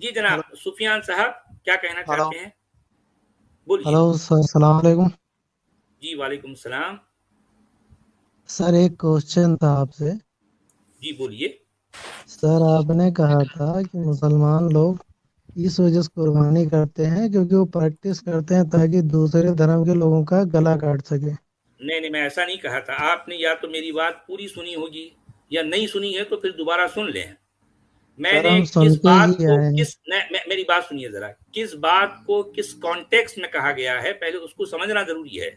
جی جناب ہلو سفیان صاحب کیا کہنا ہلو چاہتے ہیں؟ بولیے. ہلو سر، السلام علیکم. جی وعلیکم السلام. سر ایک کوشچن تھا آپ سے. جی بولیے. سر آپ نے کہا تھا کہ مسلمان لوگ اس وجہ سے قربانی کرتے ہیں کیونکہ وہ پریکٹس کرتے ہیں تاکہ دوسرے دھرم کے لوگوں کا گلا کاٹ سکے. نہیں میں ایسا نہیں کہا تھا. آپ نے یا تو میری بات پوری سنی ہوگی یا نہیں سنی ہے تو پھر دوبارہ سن لیں. میں سر نے ہم کس سنتے بات ہی کو آئے ہیں. میری بات سنیے ذرا. کس بات کو کس کانٹیکس میں کہا گیا ہے پہلے اس کو سمجھنا ضروری ہے.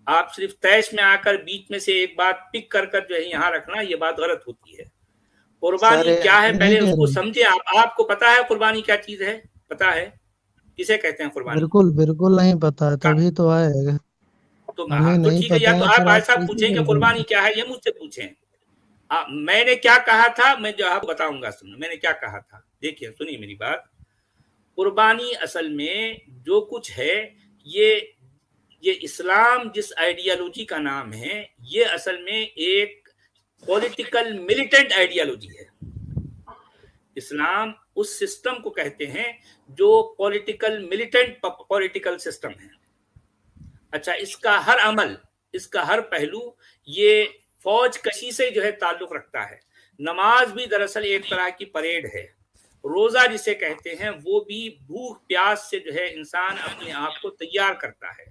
آپ صرف تیش میں آ کر بیچ میں سے ایک بات پک کر جو ہے یہاں رکھنا، یہ بات غلط ہوتی ہے. سر قربانی کیا ہم ہے یہ نہیں پہلے اس کہہ کو رہے. سمجھے. آپ کو پتا ہے قربانی کیا چیز ہے؟ پتا ہے کسے کہتے ہیں قربانی؟ بالکل نہیں پتا ہے، تبھی تو آئے گا. ہمیں تو نہیں ٹھیک ہے، یا پتا تو ہے آپ پھر ایسا کیسے پوچھیں کہ قربانی قربانی کریں؟ کیا ہے، یہ مجھ سے پوچھیں. میں نے کیا کہا تھا میں جو آپ بتاؤں گا. سنو میں نے کیا کہا تھا. دیکھیے سنیے میری بات. قربانی اصل میں جو کچھ ہے یہ اسلام جس آئیڈیالوجی کا نام ہے، یہ اصل میں ایک پولیٹیکل ملیٹنٹ آئیڈیالوجی ہے. اسلام اس سسٹم کو کہتے ہیں جو پولیٹیکل ملیٹنٹ پولیٹیکل سسٹم ہے. اچھا، اس کا ہر عمل، اس کا ہر پہلو یہ فوج کشی سے جو ہے تعلق رکھتا ہے. نماز بھی دراصل ایک طرح کی پریڈ ہے. روزہ جسے کہتے ہیں وہ بھی بھوک پیاس سے جو ہے انسان اپنے آپ کو تیار کرتا ہے.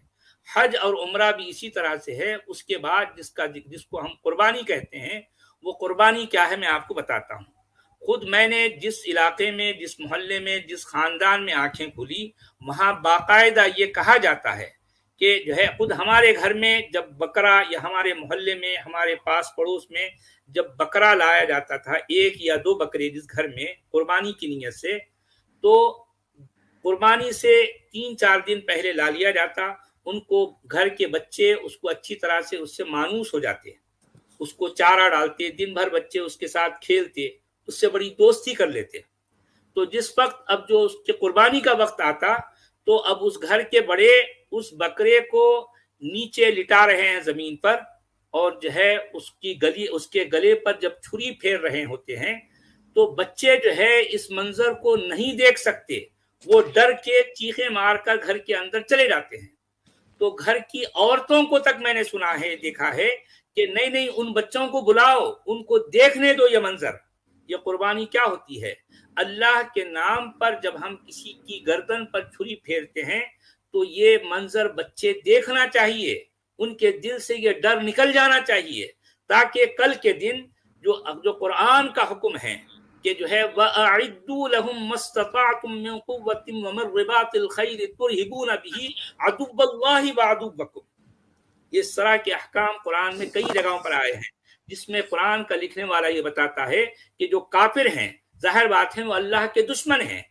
حج اور عمرہ بھی اسی طرح سے ہے. اس کے بعد جس کو ہم قربانی کہتے ہیں، وہ قربانی کیا ہے میں آپ کو بتاتا ہوں. خود میں نے جس علاقے میں، جس محلے میں، جس خاندان میں آنکھیں کھلی، وہاں باقاعدہ یہ کہا جاتا ہے کہ جو ہے خود ہمارے گھر میں جب بکرا، یا ہمارے محلے میں، ہمارے پاس پڑوس میں جب بکرا لایا جاتا تھا، ایک یا دو بکرے جس گھر میں قربانی کی نیت سے، تو قربانی سے 3-4 دن پہلے لا لیا جاتا. ان کو گھر کے بچے اس کو اچھی طرح سے اس سے مانوس ہو جاتے، اس کو چارہ ڈالتے، دن بھر بچے اس کے ساتھ کھیلتے، اس سے بڑی دوستی کر لیتے. تو جس وقت اب جو اس کے قربانی کا وقت آتا، تو اب اس گھر کے بڑے اس بکرے کو نیچے لٹا رہے ہیں زمین پر، اور جو ہے اس کے گلے پر جب چھری پھیر رہے ہوتے ہیں، تو بچے جو ہے اس منظر کو نہیں دیکھ سکتے. وہ ڈر کے چیخیں مار کر گھر کے اندر چلے جاتے ہیں. تو گھر کی عورتوں کو تک میں نے سنا ہے، دیکھا ہے کہ نہیں ان بچوں کو بلاؤ، ان کو دیکھنے دو یہ منظر. یہ قربانی کیا ہوتی ہے؟ اللہ کے نام پر جب ہم کسی کی گردن پر چھری پھیرتے ہیں تو یہ منظر بچے دیکھنا چاہیے، ان کے دل سے یہ ڈر نکل جانا چاہیے، تاکہ کل کے دن جو قرآن کا حکم ہے کہ جو ہے وَأَعِدُّوا لَهُم مَّا اسْتَطَعْتُم مِّن قُوَّةٍ وَمِن رِّبَاطِ الْخَيْلِ تُرْهِبُونَ بِهِ عَدُوَّ اللَّهِ وَعَدُوَّكُمْ. اس طرح کے احکام قرآن میں کئی جگہوں پر آئے ہیں، جس میں قرآن کا لکھنے والا یہ بتاتا ہے کہ جو کافر ہیں، ظاہر بات ہے وہ اللہ کے دشمن ہیں.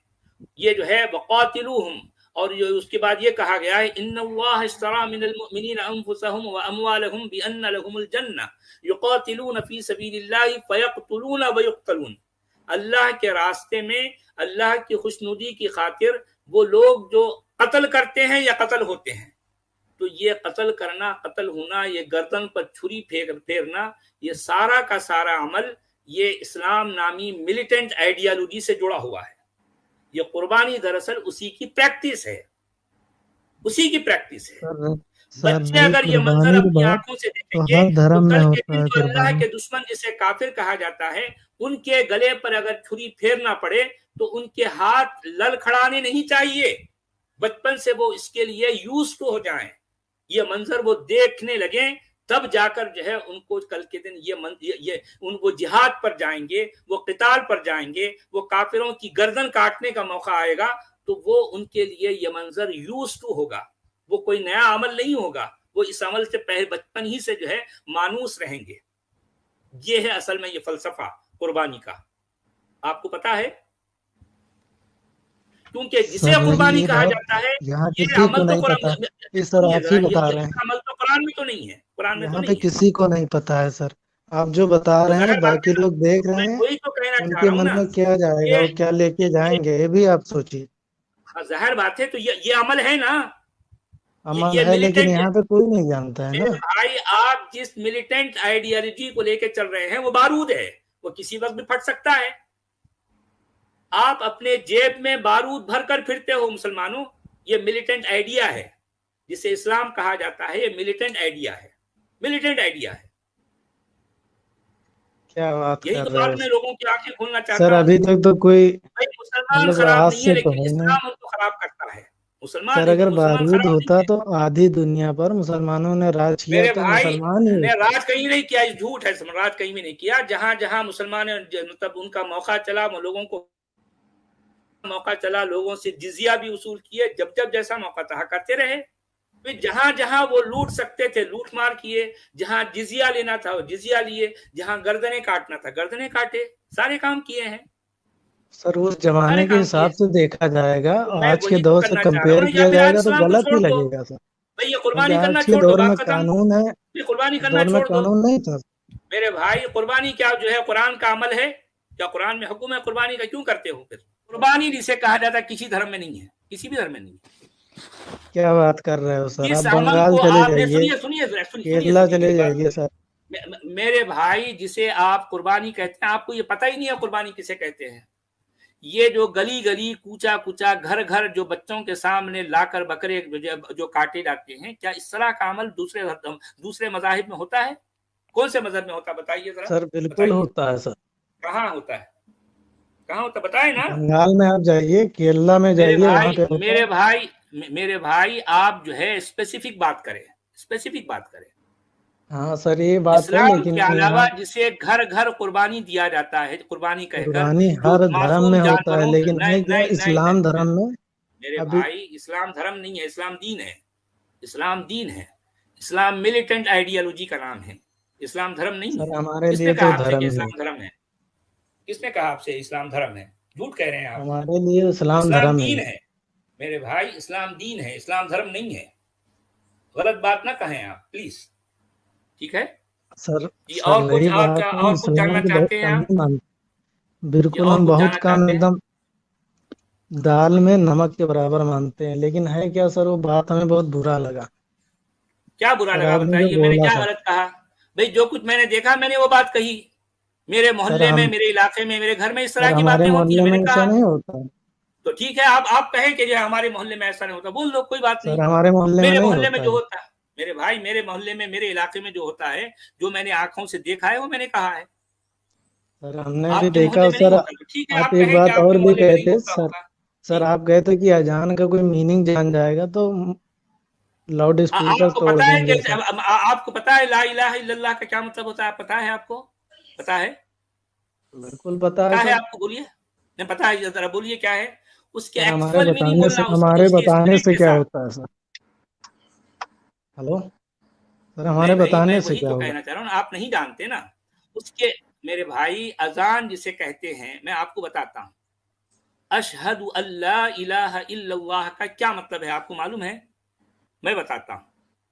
یہ جو ہے وَقَاتِلُوهُمْ، اور اس کے بعد یہ کہا گیا ہے ان اللہ اشترى من المؤمنین انفسهم واموالهم بان لهم الجنہ یقاتلون فی سبیل اللہ فیقتلون ویقتلون. اللہ کے راستے میں اللہ کی خوشنودی کی خاطر وہ لوگ جو قتل کرتے ہیں یا قتل ہوتے ہیں، تو یہ قتل کرنا، قتل ہونا، یہ گردن پر چھری پھیرنا، یہ سارا کا سارا عمل یہ اسلام نامی ملیٹنٹ آئیڈیالوجی سے جڑا ہوا ہے. یہ قربانی دراصل اسی کی پریکٹس ہے، اسی کی پریکٹس ہے. سر بچے رہی اگر یہ منظر قربانی کی اپنی بات، آنکھوں سے تو دیکھیں گے ہر تو دھرم میں کل کے ہوتا دن ہے جو اللہ قربانی. کے دشمن جسے کافر کہا جاتا ہے، ان کے گلے پر اگر چھری پھیرنا پڑے تو ان کے ہاتھ لڑکھڑانے نہیں چاہیے. بچپن سے وہ اس کے لیے یوز ٹو ہو جائیں، یہ منظر وہ دیکھنے لگیں، تب جا کر جو ہے ان کو کل کے دن وہ جہاد پر جائیں گے، وہ قتال پر جائیں گے، وہ کافروں کی گردن کاٹنے کا موقع آئے گا تو وہ ان کے لیے یہ منظر یوز ٹو ہوگا. وہ کوئی نیا عمل نہیں ہوگا، وہ اس عمل سے پہلے بچپن ہی سے جو ہے مانوس رہیں گے. یہ ہے اصل میں یہ فلسفہ قربانی کا. آپ کو پتا ہے کیونکہ جسے سر رہی قربانی یہ کہا بات، جاتا ہے یہاں یہ کسی کو عمل تو نہیں قرآن پتا. اس طرح سنیے آپ ذرا، ہی بتا رہے ہیں. یہ عمل تو قرآن میں تو نہیں ہے، قرآن میں تو یہاں پہ نہیں ہے. کسی کو نہیں پتا ہے سر. آپ جو بتا تو رہے ہیں ظاہر بات باقی ہے نا، لوگ دیکھ میں رہے ہیں، وہی تو کہنا ان چاہ کے رہا ہوں من نا. میں کیا جائے گا، وہ کیا لے کے جائیں گے، یہ بھی آپ سوچیے. ظاہر بات ہے، تو یہ عمل ہے نا، عمل یہ ہے لیکن ملیٹنٹ. یہاں پہ کوئی نہیں جانتا ہے نا. بھائی آپ جس ملیٹنٹ آئیڈیالوجی کو لے کے چل رہے ہیں وہ بارود ہے، وہ کسی وقت بھی پھٹ سکتا ہے. آپ اپنے جیب میں بارود بھر کر پھرتے ہو مسلمانوں. یہ ملیٹنٹ آئیڈیا ہے جسے اسلام کہا جاتا ہے. یہ ملیٹنٹ آئیڈیا ہے, ملیٹنٹ آئیڈیا ہے. کیا بات یہی کر تو رہے ہو بات میں لوگوں کی آنکھیں کھولنا سر؟ چاہتا ہوں. ابھی تک تو کوئی بھائی مسلمان مطلب خراب آج نہیں ہے سے تو لیکن ہے نہیں اسلام ان کو خراب کرتا ہے. سر. مسلمان اگر مسلمان بارود خراب ہوتا نہیں ہے. تو آدھی دنیا پر مسلمانوں نے راج کیا میرے تو بھائی مسلمان ہی نے ہوتے. راج کہیں نہیں کیا, جھوٹ ہے, راج کہیں بھی نہیں کیا. جہاں جہاں مسلمان مطلب ان کا موقع چلا, لوگوں کو موقع چلا, لوگوں سے جزیہ بھی وصول کیے. جب جب جیسا موقع تھا کرتے رہے. پھر جہاں جہاں وہ لوٹ سکتے تھے لوٹ مار کیے, جہاں جزیہ لینا تھا وہ جزیہ لیے, جہاں گردنیں کاٹنا تھا گردنیں کاٹے. سارے کام کیے ہیں, سر اس سارے زمانے کے کام کیے حساب ہیں. سے دیکھا جائے گا, تو میں آج کے وہی تو دور سے کرنا چاہ رہا کمپیئر ہوں. یا کیا پھر جائے آپ گا تو اسلام کو غلط چھوڑ ہی دو لگے گا سر. بھائی, یہ کیونکہ قربانی کرنا آج کے چھوڑ دو, دور میں بات ختم. قانون ہے, یہ قربانی اس کرنا دور میں چھوڑ دو قانون نہیں تھا. میرے بھائی. قربانی کیا جو ہے قرآن کا عمل ہے, کیا قرآن میں حکم ہے قربانی کا؟ کیوں کرتے ہو پھر؟ قربانی جسے کہا جاتا ہے کسی دھرم میں نہیں ہے, کسی بھی دھرم میں نہیں ہے. کیا بات کر رہے ہو سر؟ آپ جس عمل بنگال کو چلے آپ نے جائیے, سنیے سنیے سنیے کیرلا سنیے چلے میری بات. جائیے سر. میرے بھائی, جسے آپ قربانی کہتے ہیں, آپ کو یہ پتہ ہی نہیں ہے قربانی کسے کہتے ہیں. یہ جو گلی گلی کوچا کوچا گھر گھر جو بچوں کے سامنے لا کر بکرے جو کاٹے جاتے ہیں, کیا اس طرح کا عمل دوسرے مذاہب میں ہوتا ہے؟ کون سے مذہب میں ہوتا ہے بتائیے ذرا, سر بالکل بتائیے ہوتا ہے سر. کہاں ہوتا ہے, کہاں ہوتا ہے بتائیں نا. بنگال میں آپ جائیے, کیرلا میں میرے جائیے, وہاں بھائی پہ ہوتا ہے. میرے بھائی میرے بھائی, آپ جو ہے اسپیسیفک بات کریں, اسپیسیفک بات کریں. ہاں سر یہ بات ہے, اسلام لیکن کے یہاں علاوہ جسے گھر گھر قربانی دیا جاتا ہے, قربانی کہہ کر, قربانی جو ہر دھرم معصوم میں ہوتا ہے, جانوروں لیکن ہے کیا نہیں نہیں اسلام نہیں دھرم میں میرے ابھی. بھائی, اسلام دھرم نہیں ہے, اسلام دین ہے. اسلام دین ہے. اسلام ملیٹنٹ آئیڈیالوجی کا نام ہے, اسلام دھرم نہیں ہے. سر ہمارے کس نے لیے تو کہا آپ سے کہ دھرم ہی ہے. اسلام دھرم ہے؟ کس نے کہا آپ سے اسلام دھرم ہے؟ جھوٹ کہہ رہے ہیں آپ. ہمارے لیے اسلام اسلام دھرم ہی دین ہے. ہے میرے بھائی, اسلام دین ہے, اسلام دھرم نہیں ہے. غلط بات نہ کہیں آپ پلیز, ٹھیک ہے سر جی. سر اور کچھ میری بات ہے, ہم اور کچھ مسلمان جاننا کی بہت چاہتے ہیں کم آپ نہیں مانتے. جی؟ بالکل اور ہم کچھ بہت جاننا کم, چاہتے ایک ہیں؟ دم دال میں نمک کے برابر مانتے ہیں. لیکن ہے کیا سر, وہ بات ہمیں بہت برا لگا. کیا برا سر لگا آپ نے جو بتائیے, میں نے بولا کیا سر, غلط کہا؟ بھائی جو کچھ میں نے دیکھا میں نے وہ بات کہی. میرے سر محلے میں, ہم میرے علاقے میں, میرے گھر میں اس طرح سر کی ہمارے باتیں ہوتی ہیں, محلے میں نے میں ایسا کہا. نہیں ہوتا. تو ٹھیک ہے, آپ کہیں کہ جو ہمارے محلے میں ایسا نہیں ہوتا, بول دو, کوئی بات نہیں. سر ہمارے محلے میں میرے نہیں محلے میں ہوتا جو ہے. ہوتا ہے میرے بھائی, میرے محلے میں, میرے علاقے میں جو ہوتا ہے, جو میں نے آنکھوں سے دیکھا ہے, وہ میں نے کہا ہے. سر ہم نے بھی آپ کے دیکھا. محلے میں نہیں سر ہوتا تو ٹھیک ہے, آپ آپ ایک کہیں کہ بات آپ اور کے بھی محلے میں نہیں کہتے ہوتا سر. ہوگا. سر جی, آپ کہتے کہ اذان کا کوئی میننگ جان جائے گا تو لاؤڈ اسپیکر آپ کو توڑ پتا ہے دیں کہ گے سر. آپ کو پتا ہے لا الہ الا اللہ کا کیا مطلب ہوتا ہے؟ پتا ہے آپ کو؟ پتا ہے؟ بالکل پتا ہے پتا ہے سر. آپ کو؟ بولیے. نہیں پتا ہے ذرا بولیے کیا ہے اس کے سر ایکچوئل میننگ بولنا, ہمارے اس کے بتانے اسپرٹ سے کے کیا ساتھ. ہوتا ہے سر؟ ہلو سر, نہیں ہمارے بھائی, میں بتانے سے وہی کیا تو ہوگا؟ کہنا چاہ رہا ہوں, آپ نہیں جانتے نا اس کے. میرے بھائی, اذان جسے کہتے ہیں, میں آپ کو بتاتا ہوں. اشہد اللہ الہ الا اللہ کا کیا مطلب ہے آپ کو معلوم ہے؟ میں بتاتا ہوں.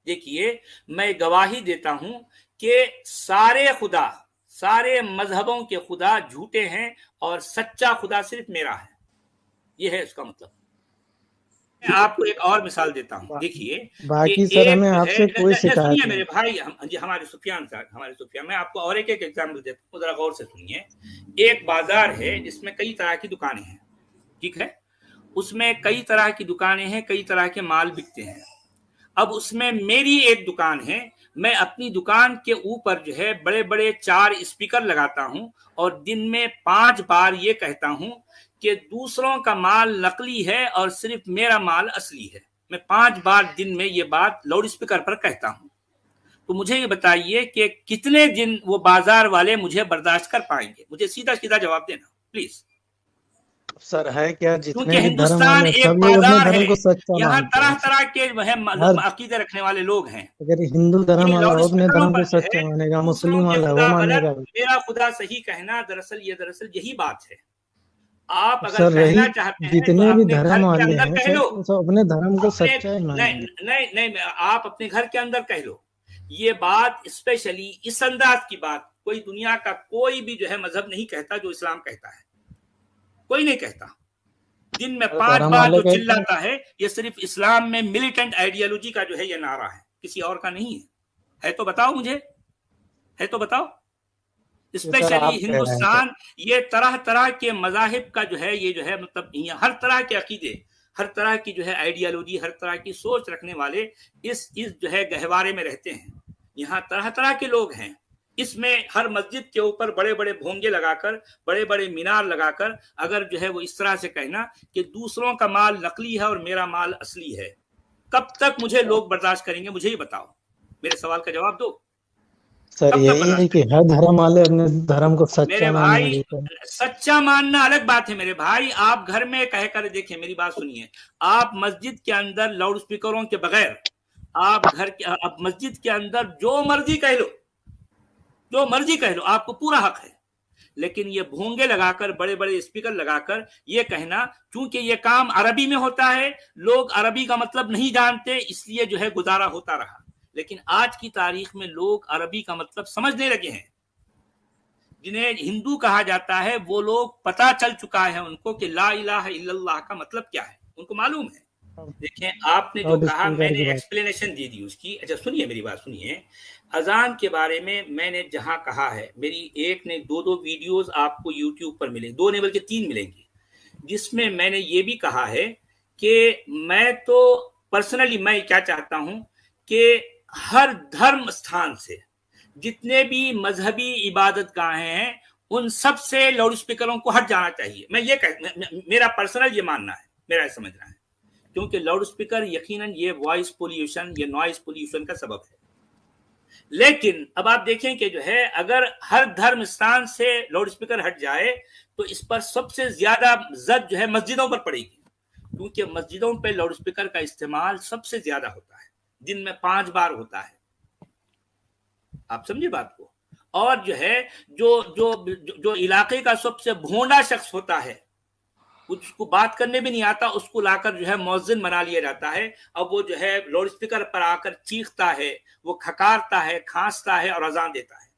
دیکھیے, میں گواہی دیتا ہوں کہ سارے مذہبوں کے خدا جھوٹے ہیں اور سچا خدا صرف میرا ہے. یہ ہے اس کا مطلب. میں آپ کو ایک اور مثال دیتا ہوں. دیکھیے کہ باقی سر ایک ہمیں جو آپ ہے, سے کوئی شکایت سنیے نہیں. میرے بھائی, جی ہمارے سفیان صاحب, میں آپ کو اور ایک ایگزامپل دیتا ہوں, ذرا غور سے سنیے. ایک بازار ہے جس میں کئی طرح کی دکانیں ہیں, ٹھیک ہے. اس میں کئی طرح کی دکانیں ہیں, کئی طرح کے مال بکتے ہیں. اب اس میں میری ایک دکان ہے. میں اپنی دکان کے اوپر جو ہے بڑے بڑے 4 اسپیکر لگاتا ہوں اور دن میں 5 بار یہ کہتا ہوں کہ دوسروں کا مال نقلی ہے اور صرف میرا مال اصلی ہے. میں 5 بار دن میں یہ بات لاؤڈ اسپیکر پر کہتا ہوں. تو مجھے یہ بتائیے کہ کتنے دن وہ بازار والے مجھے برداشت کر پائیں گے؟ مجھے سیدھا سیدھا جواب دینا پلیز. سر ہے کیا, جتنے کیونکہ بھی دھرم ہندوستان والے ایک سب لوگ اپنے بازار دھرم ہے, کو سچا یہاں مانتے طرح ہیں. طرح کے ہر عقیدے رکھنے والے لوگ ہیں. اگر ہندو دھرم یہ والا لاؤڈ وہ اپنے اسپیکروں دھرم پر کو جو سچا ہے مانے گا, دوسروں مسلم کے والا وہ خدا مانے غلط, گا. میرا خدا صحیح کہنا, دراصل یہی بات ہے. آپ اب اگر سر رہی, کہنا چاہتے ہیں تو جتنے بھی اپنے دھرم گھر کے والے اندر ہیں کہہ سر, لو. وہ سب اپنے دھرم کو اپنے سچا ہی مانیں گے. نہیں, آپ اپنے گھر کے اندر کہہ لو. یہ بات اسپیشلی اس انداز کی بات کوئی دنیا کا کوئی بھی جو ہے مذہب نہیں کہتا جو اسلام کہتا ہے. کوئی نہیں کہتا. دن میں 5 دھرم بار والے جو کہتے ہیں. چلاتا ہے, یہ صرف اسلام میں ملیٹنٹ آئیڈیالوجی کا جو ہے یہ نعرہ ہے, کسی اور کا نہیں ہے. ہے تو بتاؤ مجھے, ہے تو بتاؤ. اسپیشلی ہندوستان یہ طرح طرح کے مذاہب کا جو ہے یہ جو ہے مطلب ہر طرح کے عقیدے، ہر طرح کی جو ہے آئیڈیالوجی، ہر طرح کی سوچ رکھنے والے اس جو ہے گہوارے میں رہتے ہیں. یہاں طرح طرح کے لوگ ہیں. اس میں ہر مسجد کے اوپر بڑے بڑے بھونگے لگا کر، بڑے بڑے مینار لگا کر اگر جو ہے وہ اس طرح سے کہنا کہ دوسروں کا مال نقلی ہے اور میرا مال اصلی ہے، کب تک مجھے لوگ برداشت کریں گے؟ مجھے ہی بتاؤ، میرے سوال کا جواب دو. سر یہی ہے کہ ہر دھرم والے اپنے دھرم کو سچا میرے ماننا بھائی سچا ماننا الگ بات ہے. میرے بھائی آپ گھر میں کہہ کر دیکھیں، میری بات سنیے، آپ مسجد کے اندر لاؤڈ سپیکروں کے بغیر آپ مسجد کے اندر جو مرضی کہہ لو، جو مرضی کہہ لو، آپ کو پورا حق ہے. لیکن یہ بھونگے لگا کر، بڑے بڑے اسپیکر لگا کر یہ کہنا، چونکہ یہ کام عربی میں ہوتا ہے، لوگ عربی کا مطلب نہیں جانتے، اس لیے جو ہے گزارا ہوتا رہا. لیکن آج کی تاریخ میں لوگ عربی کا مطلب سمجھنے لگے ہیں. جنہیں ہندو کہا جاتا ہے وہ لوگ پتا چل چکا ہے ان کو کہ لا الہ الا اللہ کا مطلب کیا ہے، ان کو معلوم ہے. دیکھیں آپ نے جو کہا میں نے ایکسپلینیشن دی اس کی. اچھا سنیے میری بات سنیے. اذان کے بارے میں نے جہاں کہا ہے، میری ایک نے دو ویڈیوز آپ کو یوٹیوب پر ملیں، 2 نہیں بلکہ 3 ملیں گی، جس میں میں نے یہ بھی کہا ہے کہ میں تو پرسنلی میں کیا چاہتا ہوں کہ ہر دھرم استھان سے جتنے بھی مذہبی عبادت گاہیں ہیں ان سب سے لاؤڈ اسپیکروں کو ہٹ جانا چاہیے. میں یہ میرا پرسنل یہ ماننا ہے، میرا یہ سمجھنا ہے، کیونکہ لاؤڈ اسپیکر یقیناً یہ وائس پولیوشن، یہ نوائز پولیوشن کا سبب ہے. لیکن اب آپ دیکھیں کہ جو ہے اگر ہر دھرم استان سے لاؤڈ اسپیکر ہٹ جائے تو اس پر سب سے زیادہ زد جو ہے مسجدوں پر پڑے گی، کیونکہ مسجدوں پہ لاؤڈ اسپیکر کا استعمال سب سے زیادہ ہوتا ہے، دن میں 5 بار ہوتا ہے. آپ سمجھے بات کو. اور جو ہے جو علاقے کا سب سے بھونڈا شخص ہوتا ہے، اس کو بات کرنے بھی نہیں آتا، اس کو لا کر جو ہے مؤذن بنا لیا جاتا ہے. اب وہ جو ہے لاؤڈ اسپیکر پر آ کر چیختا ہے، وہ کھکارتا ہے، کھانستا ہے اور اذان دیتا ہے.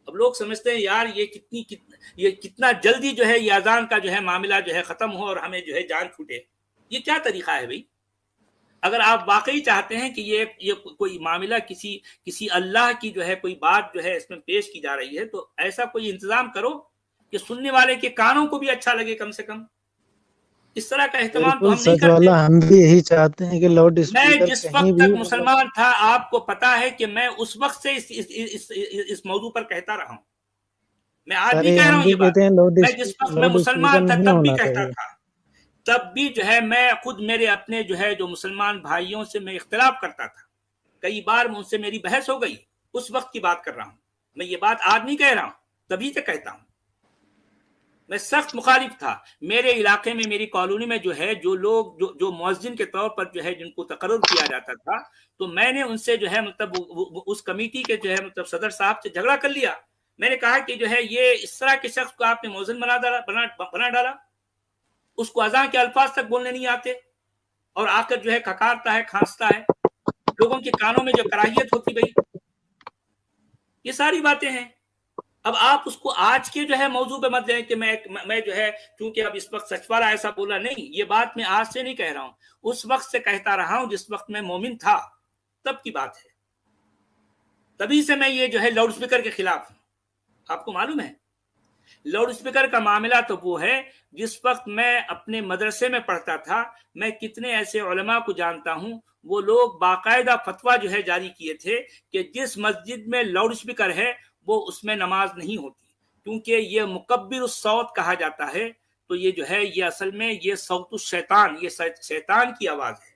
اب لوگ سمجھتے ہیں یار یہ کتنا جلدی جو ہے یہ اذان کا جو ہے معاملہ جو ہے ختم ہو اور ہمیں جو ہے جان چھوٹے. یہ کیا طریقہ ہے بھائی؟ اگر آپ واقعی چاہتے ہیں کہ یہ کوئی معاملہ کسی اللہ کی جو ہے کوئی بات جو ہے اس میں پیش کی جا رہی ہے، تو ایسا کوئی انتظام کرو کہ سننے والے کے کانوں کو بھی اچھا لگے. کم سے کم اس طرح کا اہتمام تو ہم نہیں کرتے. ہم بھی یہی چاہتے ہیں کہ لاؤڈ میں اسپیکر جس کہیں وقت بھی تک مسلمان تھا آپ کو پتا ہے کہ میں اس وقت سے اس موضوع پر کہتا رہا ہوں. میں آج بھی کہہ رہا ہوں یہ بات. میں جس وقت میں مسلمان تھا تب بھی کہتا تھا، تب بھی جو ہے میں خود میرے اپنے جو ہے جو مسلمان بھائیوں سے میں اختلاف کرتا تھا. کئی بار ان سے میری بحث ہو گئی. اس وقت کی بات کر رہا ہوں میں، یہ بات آج نہیں کہہ رہا ہوں، تبھی سے کہتا ہوں. میں سخت مخالف تھا. میرے علاقے میں، میری کالونی میں جو ہے جو لوگ جو مؤذن کے طور پر جو ہے جن کو تقرر کیا جاتا تھا، تو میں نے ان سے جو ہے مطلب اس کمیٹی کے جو ہے مطلب صدر صاحب سے جھگڑا کر لیا. میں نے کہا کہ جو ہے یہ اس طرح کے شخص کو آپ نے مؤذن بنا ڈالا، اس کو اذان کے الفاظ تک بولنے نہیں آتے اور آ کر جو ہے کھکارتا ہے، کھانستا ہے. لوگوں کے کانوں میں جو کراہیت ہوتی بھائی، یہ ساری باتیں ہیں. اب آپ اس کو آج کے جو ہے موضوع پہ مت لیں کہ میں جو ہے چونکہ اب اس وقت سچ والا ایسا بولا. نہیں، یہ بات میں آج سے نہیں کہہ رہا ہوں، اس وقت سے کہتا رہا ہوں جس وقت میں مومن تھا، تب کی بات ہے. تبھی سے میں یہ جو ہے لاؤڈ اسپیکر کے خلاف ہوں. آپ کو معلوم ہے لاؤڈ اسپیکر کا معاملہ تو وہ ہے، جس وقت میں اپنے مدرسے میں پڑھتا تھا میں کتنے ایسے علماء کو جانتا ہوں، وہ لوگ باقاعدہ فتویٰ جو ہے جاری کیے تھے کہ جس مسجد میں لاؤڈ اسپیکر ہے وہ اس میں نماز نہیں ہوتی، کیونکہ یہ مکبر الصوت کہا جاتا ہے. تو یہ جو ہے یہ اصل میں یہ صوت الشیطان، یہ شیطان کی آواز ہے.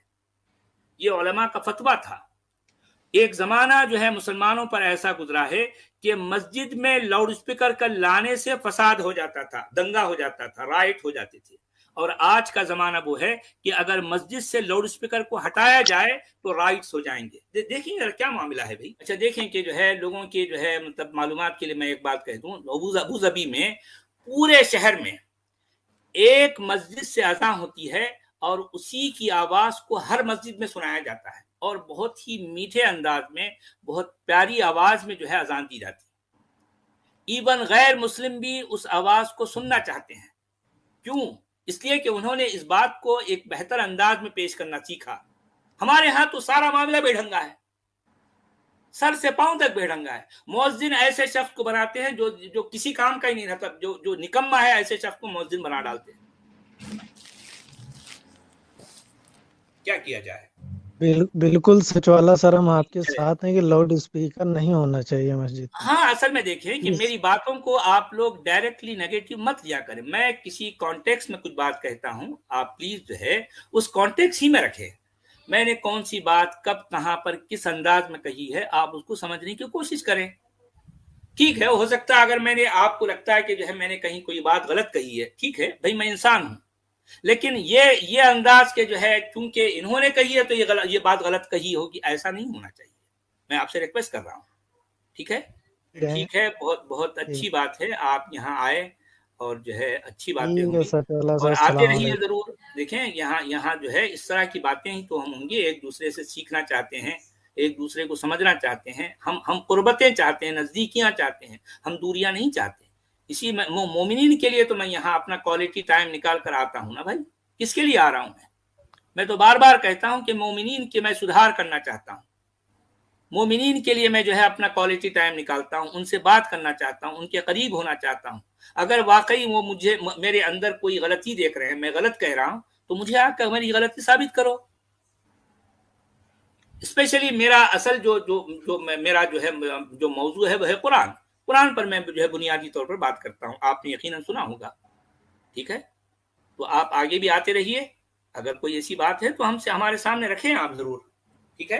یہ علماء کا فتویٰ تھا. ایک زمانہ جو ہے مسلمانوں پر ایسا گزرا ہے کہ مسجد میں لاؤڈ اسپیکر کا لانے سے فساد ہو جاتا تھا، دنگا ہو جاتا تھا، رائٹ ہو جاتے تھے. اور آج کا زمانہ وہ ہے کہ اگر مسجد سے لاؤڈ اسپیکر کو ہٹایا جائے تو رائٹس ہو جائیں گے. دیکھیں گے کیا معاملہ ہے بھائی. اچھا دیکھیں کہ جو ہے لوگوں کی جو ہے مطلب معلومات کے لیے میں ایک بات کہہ دوں. ابو ظبی میں پورے شہر میں ایک مسجد سے اذان ہوتی ہے اور اسی کی آواز کو ہر مسجد میں سنایا جاتا ہے، اور بہت ہی میٹھے انداز میں، بہت پیاری آواز میں جو ہے اذان دی جاتی ہے. ایون غیر مسلم بھی اس آواز کو سننا چاہتے ہیں. کیوں؟ اس لیے کہ انہوں نے اس بات کو ایک بہتر انداز میں پیش کرنا سیکھا. ہمارے ہاں تو سارا معاملہ بے ڈھنگا ہے. سر سے پاؤں تک بےڈھنگا ہے. مؤذن ایسے شخص کو بناتے ہیں جو کسی کام کا ہی نہیں رہتا, جو نکما ہے, ایسے شخص کو مؤذن بنا ڈالتے ہیں. کیا کیا جائے؟ بالکل سچ والا سر, ہم آپ کے ساتھ ہیں کہ لاؤڈ اسپیکر نہیں ہونا چاہیے مسجد میں. ہاں, اصل میں دیکھیں کہ میری باتوں کو آپ لوگ ڈائریکٹلی نیگیٹو مت لیا کریں. میں کسی کانٹیکس میں کچھ بات کہتا ہوں, آپ پلیز جو ہے اس کانٹیکس ہی میں رکھیں. میں نے کون سی بات کب کہاں پر کس انداز میں کہی ہے, آپ اس کو سمجھنے کی کوشش کریں. ٹھیک ہے, ہو سکتا ہے اگر آپ کو لگتا ہے کہ جو ہے میں نے کہیں کوئی بات غلط کہی ہے, ٹھیک ہے بھائی, میں انسان ہوں. لیکن یہ انداز کے جو ہے چونکہ انہوں نے کہی ہے تو یہ بات غلط کہی ہوگی, ایسا نہیں ہونا چاہیے. میں آپ سے ریکویسٹ کر رہا ہوں. ٹھیک ہے, ٹھیک ہے, بہت بہت اچھی بات ہے آپ یہاں آئے, اور جو ہے اچھی باتیں ہوں گی, اور آتے رہیے ضرور. دیکھیں یہاں جو ہے اس طرح کی باتیں ہی تو ہم ہوں گے, ایک دوسرے سے سیکھنا چاہتے ہیں, ایک دوسرے کو سمجھنا چاہتے ہیں, ہم قربتیں چاہتے ہیں, نزدیکیاں چاہتے ہیں, ہم دوریاں نہیں چاہتے. اسی مومنین کے لیے تو میں یہاں اپنا کوالٹی ٹائم نکال کر آتا ہوں نا بھائی. کس کے لیے آ رہا ہوں میں تو بار بار کہتا ہوں کہ مومنین کے میں سدھار کرنا چاہتا ہوں. مومنین کے لیے میں جو ہے اپنا کوالٹی ٹائم نکالتا ہوں, ان سے بات کرنا چاہتا ہوں, ان کے قریب ہونا چاہتا ہوں. اگر واقعی وہ میرے اندر کوئی غلطی دیکھ رہے ہیں, میں غلط کہہ رہا ہوں, تو مجھے آ کر میری غلطی ثابت کرو. اسپیشلی میرا اصل میرا جو ہے جو موضوع ہے وہ ہے قرآن پر میں جو ہے بنیادی طور پر بات کرتا ہوں. آپ نے یقیناً سنا ہوگا. ٹھیک ہے, تو آپ آگے بھی آتے رہیے. اگر کوئی ایسی بات ہے تو ہمارے سامنے رکھیں آپ ضرور. ٹھیک ہے.